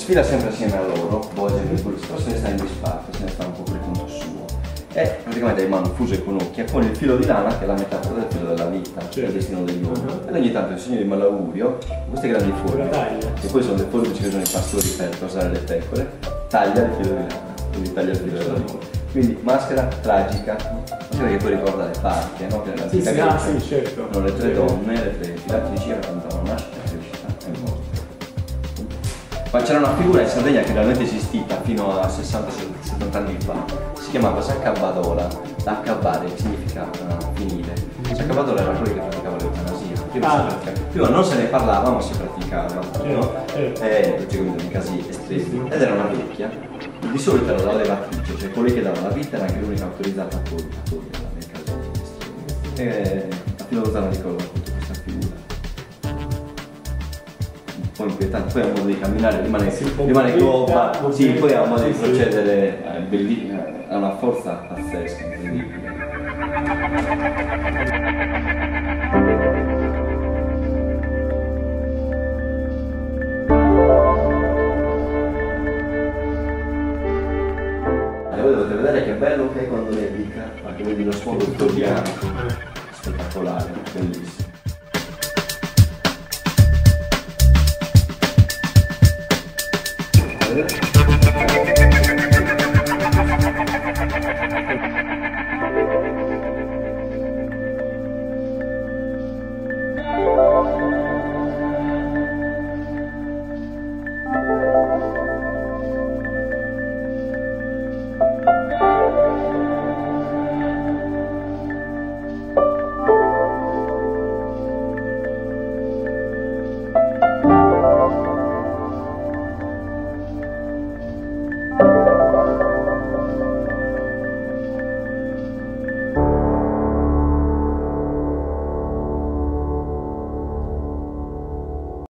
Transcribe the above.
Sfila sempre assieme a loro, Bojan e Pulsar, se ne sta in disparte, se ne sta un po' per conto suo. E praticamente hai mano fuse con occhia con il filo di lana che è la metafora del filo della vita, cioè il destino degli uomini. E ogni tanto il segno di malaugurio, queste grandi forme, che poi sono le forbici che usano i pastori per tosare le pecore, taglia il filo di lana, quindi taglia il filo della vita. Quindi maschera tragica, maschera che poi ricorda le parche, no? Che nell'antica Grecia certo. Sono le tre donne, le tre filatrici raccontano nascita, crescita e morte. Ma c'era una figura in Sardegna che realmente esistita fino a 60-70 anni fa, si chiamava Saccabadola, da accabbare, che significa finire. Saccabadola era quello che praticava l'eutanasia. Prima non se ne parlava ma si praticava, no? Logicamente in casi estremi. Ed era una vecchia, di solito era la levatrice, cioè colei che dava la vita era anche l'unica autorizzata a toglierla nei casi estremi. E a Filosa ricordo appunto questa figura. Un po' inquietante, poi ha un modo di camminare, rimane gobba, sì, poi ha un modo di procedere, ha una forza pazzesca, incredibile. E voi dovete vedere che bello che è quando nevica, perché vedi lo sfondo tutto bianco, spettacolare, bellissimo. Good.